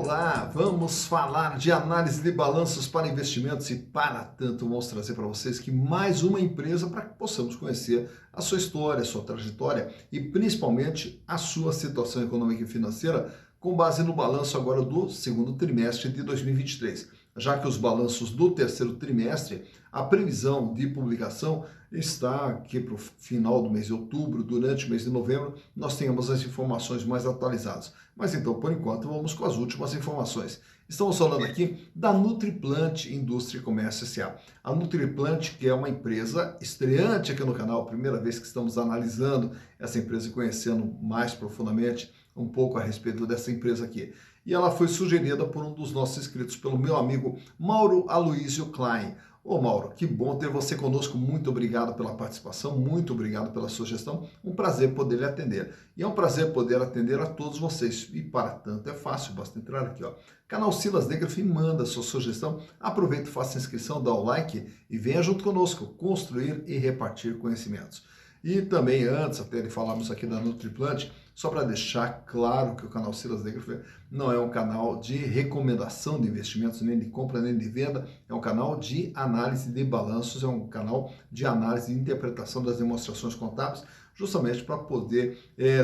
Olá, vamos falar de análise de balanços para investimentos e para tanto vamos trazer para vocês que mais uma empresa para que possamos conhecer a sua história, a sua trajetória e principalmente a sua situação econômica e financeira com base no balanço agora do segundo trimestre de 2023. Já que os balanços do terceiro trimestre, a previsão de publicação está aqui para o final do mês de outubro, durante o mês de novembro, nós tenhamos as informações mais atualizadas. Mas então, por enquanto, vamos com as últimas informações. Estamos falando aqui da Nutriplant Indústria e Comércio S.A. A Nutriplant, que é uma empresa estreante aqui no canal, primeira vez que estamos analisando essa empresa e conhecendo mais profundamente um pouco a respeito dessa empresa aqui. E ela foi sugerida por um dos nossos inscritos, pelo meu amigo Mauro Aloysio Klein. Ô Mauro, que bom ter você conosco, muito obrigado pela participação, muito obrigado pela sugestão, um prazer poder lhe atender. E é um prazer poder atender a todos vocês, e para tanto é fácil, basta entrar aqui, ó, canal Silas Degraf e manda sua sugestão, aproveita e faça a inscrição, dá o like e venha junto conosco construir e repartir conhecimentos. E também, antes até de falarmos aqui da Nutriplant, só para deixar claro que o canal Silas Degraf não é um canal de recomendação de investimentos, nem de compra, nem de venda, é um canal de análise de balanços, é um canal de análise e interpretação das demonstrações contábeis, justamente para poder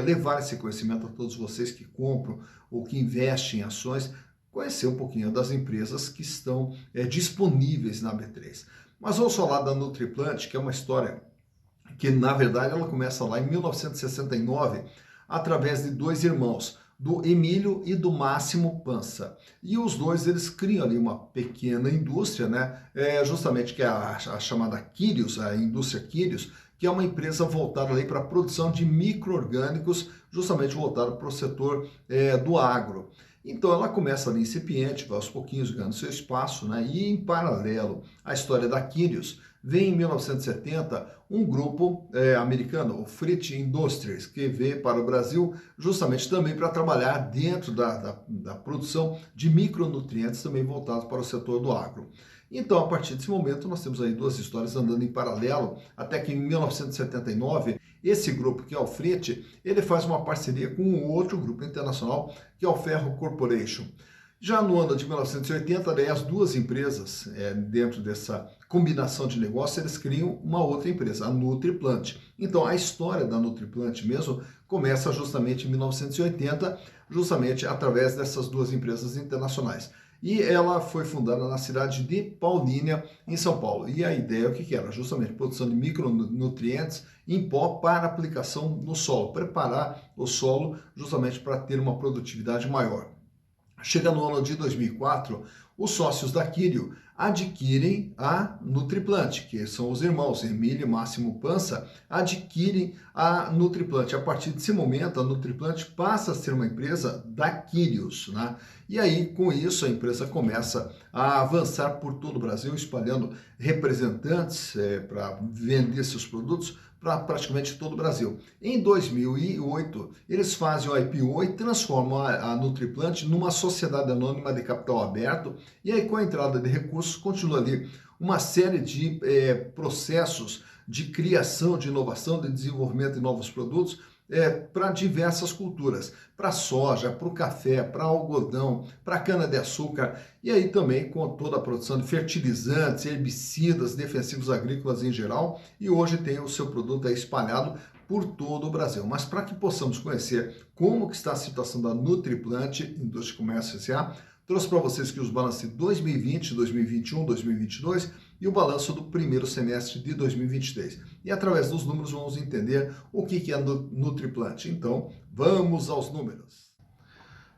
levar esse conhecimento a todos vocês que compram ou que investem em ações, conhecer um pouquinho das empresas que estão disponíveis na B3. Mas vamos falar da Nutriplant, que é uma história que na verdade ela começa lá em 1969, através de dois irmãos, do Emílio e do Máximo Pansa. E os dois, eles criam ali uma pequena indústria, né? Justamente que é a chamada Quírios, a indústria Quírios, que é uma empresa voltada ali para a produção de micro-orgânicos, justamente voltada para o setor do agro. Então ela começa ali incipiente, vai aos pouquinhos ganhando seu espaço, né? E em paralelo à história da Quírios, vem em 1970 um grupo americano, o Fritt Industries, que veio para o Brasil justamente também para trabalhar dentro da produção de micronutrientes também voltados para o setor do agro. Então, a partir desse momento, nós temos aí duas histórias andando em paralelo, até que em 1979, esse grupo, que é o Fritt, ele faz uma parceria com um outro grupo internacional, que é o Ferro Corporation. Já no ano de 1980, daí as duas empresas, dentro dessa combinação de negócios, eles criam uma outra empresa, a Nutriplant. Então, a história da Nutriplant mesmo começa justamente em 1980, justamente através dessas duas empresas internacionais. E ela foi fundada na cidade de Paulínia, em São Paulo. E a ideia, o que era? Justamente produção de micronutrientes em pó para aplicação no solo, preparar o solo justamente para ter uma produtividade maior. Chega no ano de 2004, os sócios da Quírio adquirem a Nutriplant, que são os irmãos Emílio e Máximo Pansa, adquirem a Nutriplant. A partir desse momento, a Nutriplant passa a ser uma empresa da Quírios, né? E aí, com isso, a empresa começa a avançar por todo o Brasil, espalhando representantes para vender seus produtos para praticamente todo o Brasil. Em 2008, eles fazem o IPO e transformam a Nutriplant numa sociedade anônima de capital aberto, e aí com a entrada de recursos continua ali uma série de processos de criação, de inovação, de desenvolvimento de novos produtos, para diversas culturas, para soja, para o café, para algodão, para cana-de-açúcar, e aí também com toda a produção de fertilizantes, herbicidas, defensivos agrícolas em geral, e hoje tem o seu produto aí espalhado por todo o Brasil. Mas para que possamos conhecer como que está a situação da Nutriplant Indústria e Comércio S.A., trouxe para vocês aqui os balanços de 2020, 2021, 2022 e o balanço do primeiro semestre de 2023. E através dos números vamos entender o que é a Nutriplant. Então, vamos aos números.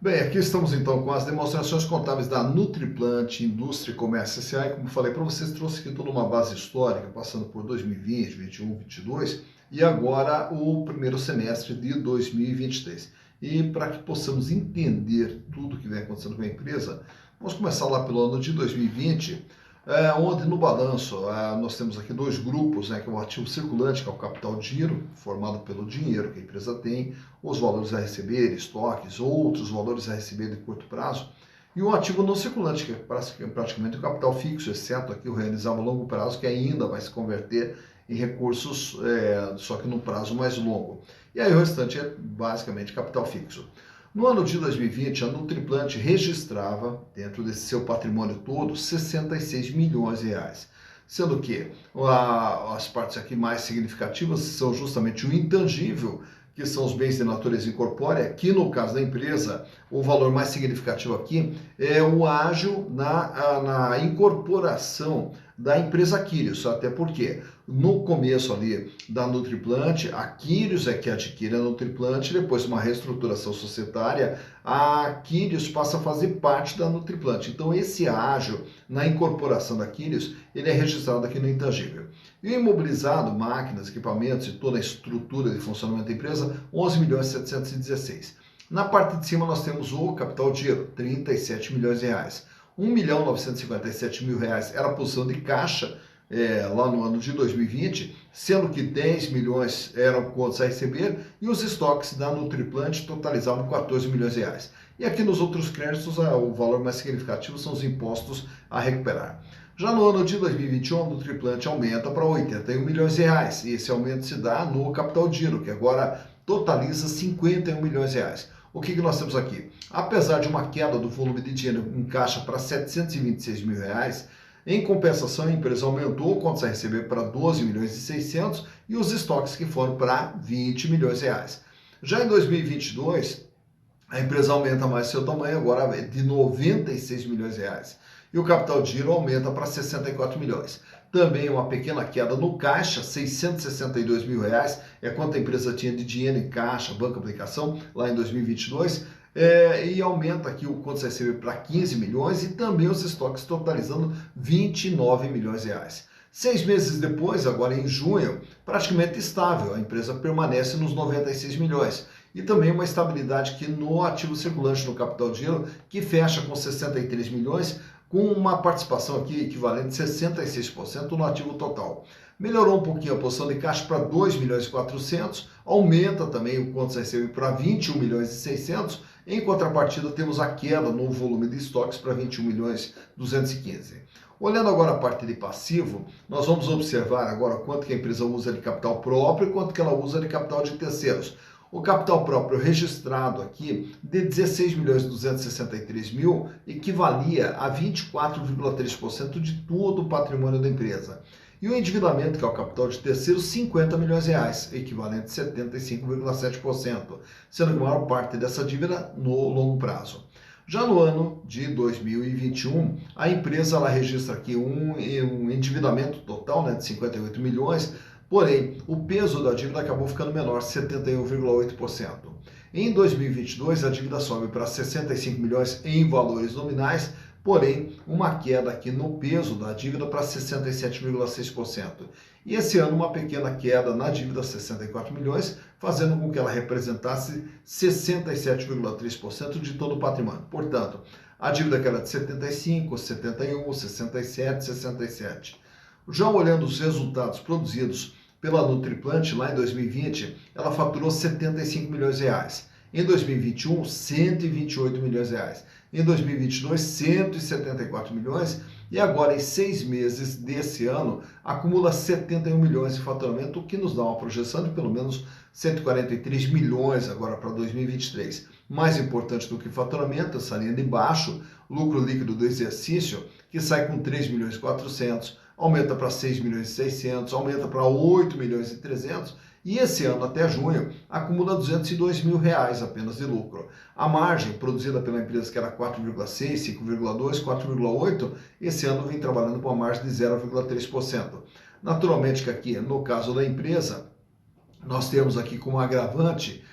Bem, aqui estamos então com as demonstrações contábeis da Nutriplant Indústria e Comércio S.A. E como falei para vocês, trouxe aqui toda uma base histórica, passando por 2020, 2021, 2022 e agora o primeiro semestre de 2023. E para que possamos entender tudo o que vem acontecendo com a empresa, vamos começar lá pelo ano de 2020, onde no balanço nós temos aqui dois grupos, né, que é o ativo circulante, que é o capital de giro, formado pelo dinheiro que a empresa tem, os valores a receber, estoques, outros valores a receber de curto prazo, e o ativo não circulante, que é praticamente o capital fixo, exceto aqui o realizado a longo prazo, que ainda vai se converter em recursos, só que num prazo mais longo. E aí o restante é basicamente capital fixo. No ano de 2020, a Nutriplant registrava, dentro desse seu patrimônio todo, 66 milhões de reais. Sendo que as partes aqui mais significativas são justamente o intangível, que são os bens de natureza incorpórea, que no caso da empresa, o valor mais significativo aqui é o ágio na incorporação da empresa Quírios, até porque no começo ali da Nutriplant, a Quírios é que adquire a Nutriplant, depois de uma reestruturação societária, a Quírios passa a fazer parte da Nutriplant. Então esse ágio na incorporação da Quírios, ele é registrado aqui no intangível. E o imobilizado, máquinas, equipamentos e toda a estrutura de funcionamento da empresa, 11 milhões 716. Na parte de cima nós temos o capital de giro, 37 milhões de reais. 1.957.000 reais era a posição de caixa lá no ano de 2020, sendo que 10 milhões eram contas a receber e os estoques da Nutriplant totalizavam 14 milhões de reais. E aqui nos outros créditos, o valor mais significativo são os impostos a recuperar. Já no ano de 2021, a Nutriplant aumenta para 81 milhões de reais e esse aumento se dá no capital de giro, que agora totaliza 51 milhões de reais. O que nós temos aqui? Apesar de uma queda do volume de dinheiro em caixa para 726 mil reais, em compensação a empresa aumentou contas a receber para 12 milhões e 600 e os estoques que foram para 20 milhões de reais. Já em 2022, a empresa aumenta mais seu tamanho, agora é de 96 milhões de reais. E o capital de giro aumenta para 64 milhões. Também uma pequena queda no caixa, 662 mil reais, é quanto a empresa tinha de dinheiro em caixa, banco, aplicação, lá em 2022, e aumenta aqui o contas a receber para 15 milhões e também os estoques totalizando 29 milhões de reais. 6 meses depois, agora em junho, praticamente estável, a empresa permanece nos 96 milhões. E também uma estabilidade aqui no ativo circulante, no capital de giro, que fecha com 63 milhões, com uma participação aqui equivalente a 66% no ativo total. Melhorou um pouquinho a posição de caixa para 2 milhões e 400, aumenta também o contas a receber para 21 milhões e 600, em contrapartida temos a queda no volume de estoques para 21 milhões e 215. Olhando agora a parte de passivo, nós vamos observar agora quanto que a empresa usa de capital próprio e quanto que ela usa de capital de terceiros. O capital próprio registrado aqui de 16 milhões e 263 mil equivalia a 24,3% de todo o patrimônio da empresa. E o endividamento, que é o capital de terceiros, 50 milhões de reais, equivalente a 75,7%, sendo que a maior parte dessa dívida no longo prazo. Já no ano de 2021, a empresa ela registra aqui um endividamento total, de 58 milhões, porém, o peso da dívida acabou ficando menor, 71,8%. Em 2022, a dívida sobe para 65 milhões em valores nominais, porém, uma queda aqui no peso da dívida para 67,6%. E esse ano, uma pequena queda na dívida, 64 milhões, fazendo com que ela representasse 67,3% de todo o patrimônio. Portanto, a dívida que era de 75, 71, 67, 67. Já olhando os resultados produzidos pela Nutriplant, lá em 2020, ela faturou 75 milhões de reais. Em 2021, 128 milhões de reais. Em 2022, 174 milhões. E agora, em 6 meses desse ano, acumula 71 milhões de faturamento, o que nos dá uma projeção de pelo menos 143 milhões agora para 2023. Mais importante do que faturamento, essa linha de baixo, lucro líquido do exercício, que sai com 3 milhões e 400, aumenta para 6 milhões e 600, aumenta para 8 milhões e 300 e esse ano até junho acumula 202 mil reais apenas de lucro. A margem produzida pela empresa que era 4,6, 5,2, 4,8, esse ano vem trabalhando com uma margem de 0,3%. Naturalmente que aqui, no caso da empresa, nós temos aqui como agravante,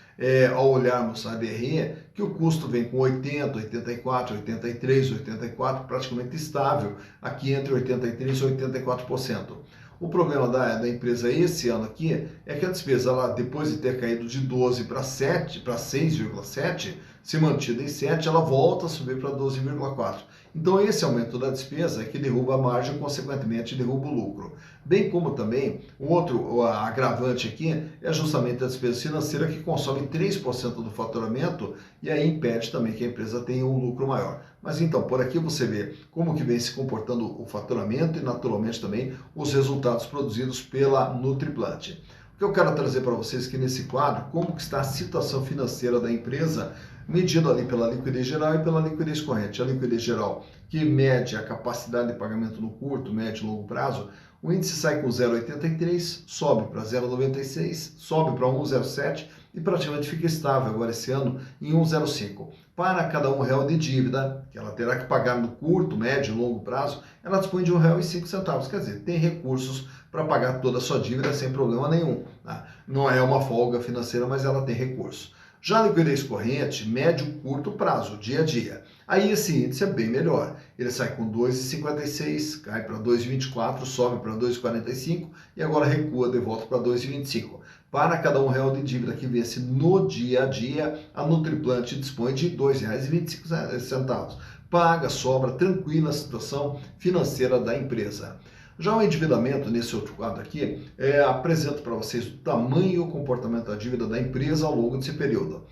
ao olharmos a DRE, que o custo vem com 80, 84, 83, 84, praticamente estável, aqui entre 83% e 84%. O problema da empresa esse ano aqui é que a despesa, ela, depois de ter caído de 12 para 6,7, se mantida em 7, ela volta a subir para 12,4. Então esse aumento da despesa é que derruba a margem e, consequentemente, derruba o lucro. Bem como também, o outro agravante aqui é justamente a despesa financeira, que consome 3% do faturamento e aí impede também que a empresa tenha um lucro maior. Mas então, por aqui você vê como que vem se comportando o faturamento e, naturalmente, também os resultados produzidos pela Nutriplant. O que eu quero trazer para vocês aqui nesse quadro, como que está a situação financeira da empresa medido ali pela liquidez geral e pela liquidez corrente. A liquidez geral, que mede a capacidade de pagamento no curto, médio e longo prazo, o índice sai com 0,83, sobe para 0,96, sobe para 1,07 e praticamente fica estável agora esse ano em 1,05. Para cada R$1 de dívida, que ela terá que pagar no curto, médio e longo prazo, ela dispõe de R$1,05. Quer dizer, tem recursos para pagar toda a sua dívida sem problema nenhum. Tá? Não é uma folga financeira, mas ela tem recurso. Já a liquidez corrente, médio e curto prazo, dia a dia. Aí esse índice é bem melhor. Ele sai com 2,56, cai para 2,24, sobe para 2,45 e agora recua de volta para 2,25. Para cada R$1 de dívida que vence no dia a dia, a Nutriplant dispõe de R$ 2,25. Paga, sobra, tranquila a situação financeira da empresa. Já o endividamento, nesse outro quadro aqui, apresenta para vocês o tamanho e o comportamento da dívida da empresa ao longo desse período.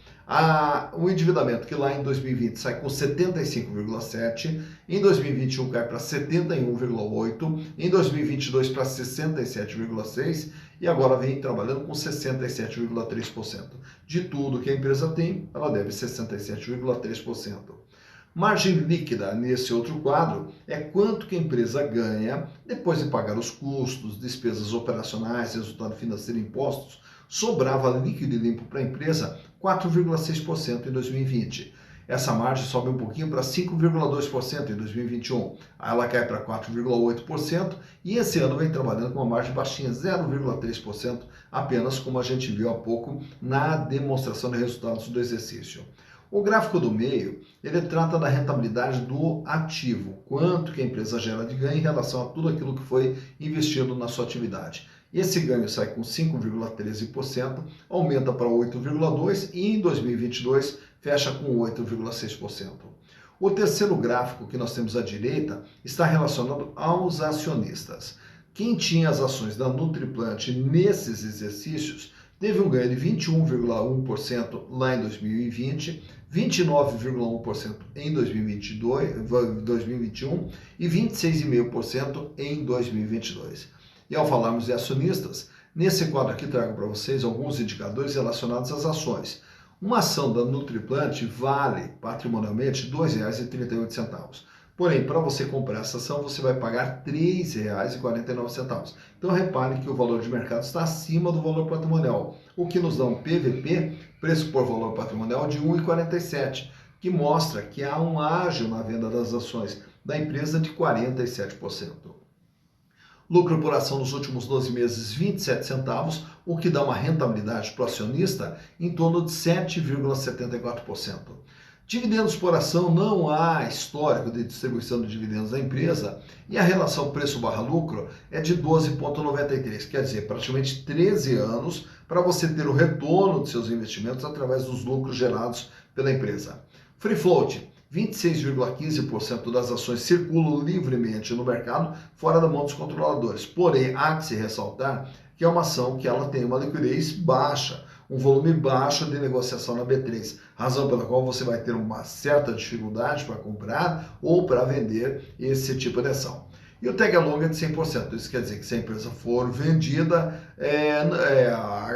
O endividamento que lá em 2020 sai com 75,7, em 2021 cai para 71,8, em 2022 para 67,6 e agora vem trabalhando com 67,3%. De tudo que a empresa tem, ela deve 67,3%. Margem líquida, nesse outro quadro, é quanto que a empresa ganha depois de pagar os custos, despesas operacionais, resultado financeiro e impostos. Sobrava líquido e limpo para a empresa 4,6% em 2020. Essa margem sobe um pouquinho para 5,2% em 2021. Aí ela cai para 4,8% e esse ano vem trabalhando com uma margem baixinha, 0,3%, apenas como a gente viu há pouco na demonstração de resultados do exercício. O gráfico do meio, ele trata da rentabilidade do ativo, quanto que a empresa gera de ganho em relação a tudo aquilo que foi investido na sua atividade. Esse ganho sai com 5,13%, aumenta para 8,2% e em 2022 fecha com 8,6%. O terceiro gráfico que nós temos à direita está relacionado aos acionistas. Quem tinha as ações da Nutriplant nesses exercícios teve um ganho de 21,1% lá em 2020, 29,1% em 2021 e 26,5% em 2022. E ao falarmos de acionistas, nesse quadro aqui trago para vocês alguns indicadores relacionados às ações. Uma ação da Nutriplant vale patrimonialmente R$ 2,38. Porém, para você comprar essa ação, você vai pagar R$ 3,49. Então, repare que o valor de mercado está acima do valor patrimonial, o que nos dá um PVP, preço por valor patrimonial, de 1,47, que mostra que há um ágio na venda das ações da empresa de 47%. Lucro por ação nos últimos 12 meses, 27 centavos, o que dá uma rentabilidade para o acionista em torno de 7,74%. Dividendos por ação, não há histórico de distribuição de dividendos da empresa e a relação preço/lucro é de 12,93, quer dizer, praticamente 13 anos para você ter o retorno de seus investimentos através dos lucros gerados pela empresa. Free float, 26,15% das ações circulam livremente no mercado, fora da mão dos controladores. Porém, há que se ressaltar que é uma ação que ela tem uma liquidez baixa, um volume baixo de negociação na B3, razão pela qual você vai ter uma certa dificuldade para comprar ou para vender esse tipo de ação. E o tag along é de 100%, isso quer dizer que se a empresa for vendida,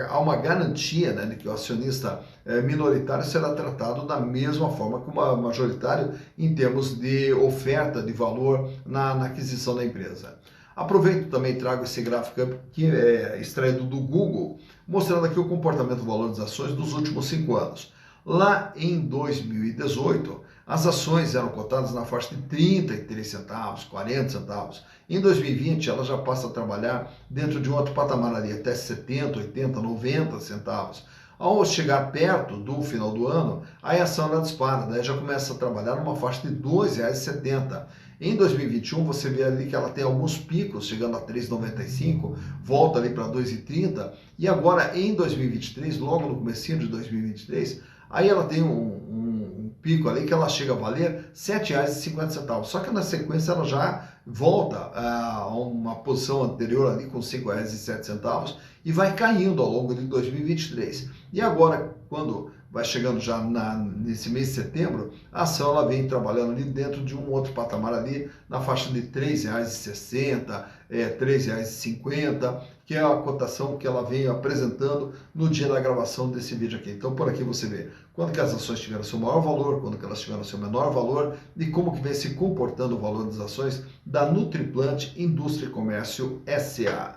há uma garantia, né, de que o acionista minoritário será tratado da mesma forma que o majoritário em termos de oferta de valor na aquisição da empresa. Aproveito também e trago esse gráfico que é extraído do Google, mostrando aqui o comportamento do valor das ações dos últimos 5 anos. Lá em 2018, as ações eram cotadas na faixa de 33 centavos, 40 centavos. Em 2020, ela já passa a trabalhar dentro de um outro patamar ali, até 70, 80, 90 centavos. Ao chegar perto do final do ano, a ação ela dispara, daí já começa a trabalhar numa faixa de R$ 2,70. Em 2021, você vê ali que ela tem alguns picos, chegando a 3,95, volta ali para 2,30, e agora em 2023, logo no comecinho de 2023, aí ela tem um pico ali que ela chega a valer R$ 7,50. Só que na sequência ela já volta a uma posição anterior ali com R$ 5,07 e vai caindo ao longo de 2023. E agora, quando vai chegando já nesse mês de setembro, a ação ela vem trabalhando ali dentro de um outro patamar ali, na faixa de R$ 3,60, R$ 3,50, que é a cotação que ela vem apresentando no dia da gravação desse vídeo aqui. Então por aqui você vê quando que as ações tiveram seu maior valor, quando que elas tiveram seu menor valor e como que vem se comportando o valor das ações da Nutriplant Indústria e Comércio SA.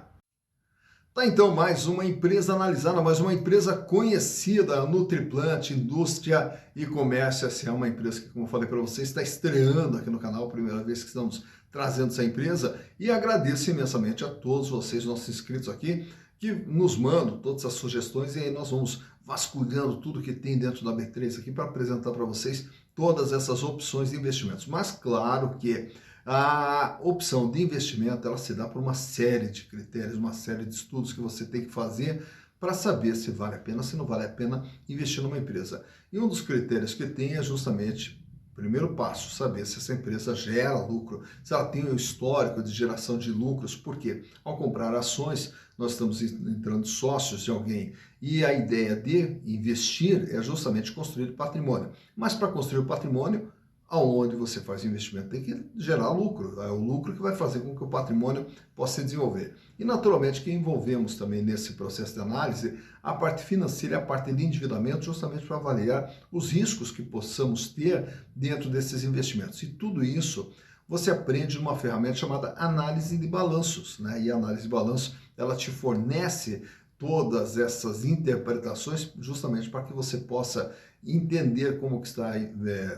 Tá, então, mais uma empresa analisada, mais uma empresa conhecida, a Nutriplant Indústria e Comércio. Essa é uma empresa que, como eu falei para vocês, está estreando aqui no canal, primeira vez que estamos trazendo essa empresa. E agradeço imensamente a todos vocês, nossos inscritos aqui, que nos mandam todas as sugestões e aí nós vamos vasculhando tudo que tem dentro da B3 aqui para apresentar para vocês todas essas opções de investimentos. Mas claro que a opção de investimento ela se dá por uma série de critérios, uma série de estudos que você tem que fazer para saber se vale a pena, se não vale a pena investir numa empresa. E um dos critérios que tem é justamente, primeiro passo, saber se essa empresa gera lucro, se ela tem um histórico de geração de lucros, porque ao comprar ações, nós estamos entrando sócios de alguém e a ideia de investir é justamente construir patrimônio. Mas para construir o patrimônio, aonde você faz investimento tem que gerar lucro, é o lucro que vai fazer com que o patrimônio possa se desenvolver. E naturalmente que envolvemos também nesse processo de análise a parte financeira e a parte de endividamento justamente para avaliar os riscos que possamos ter dentro desses investimentos. E tudo isso você aprende numa ferramenta chamada análise de balanços, né? E a análise de balanço ela te fornece todas essas interpretações justamente para que você possa entender como que está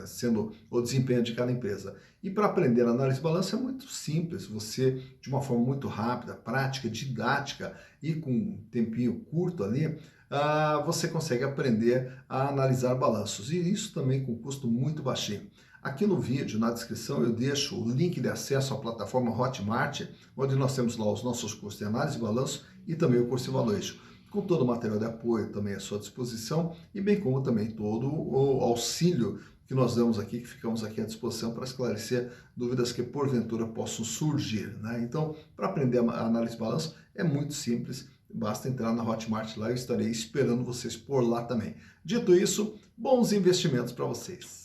sendo o desempenho de cada empresa. E para aprender a análise de balanço é muito simples, você de uma forma muito rápida, prática, didática e com um tempinho curto ali, você consegue aprender a analisar balanços e isso também com custo muito baixinho. Aqui no vídeo, na descrição, eu deixo o link de acesso à plataforma Hotmart, onde nós temos lá os nossos cursos de análise de balanço e também o curso de valuation, com todo o material de apoio também à sua disposição e bem como também todo o auxílio que nós damos aqui, que ficamos aqui à disposição para esclarecer dúvidas que porventura possam surgir, né? Então, para aprender a análise de balanço é muito simples, basta entrar na Hotmart lá, eu estarei esperando vocês por lá também. Dito isso, bons investimentos para vocês.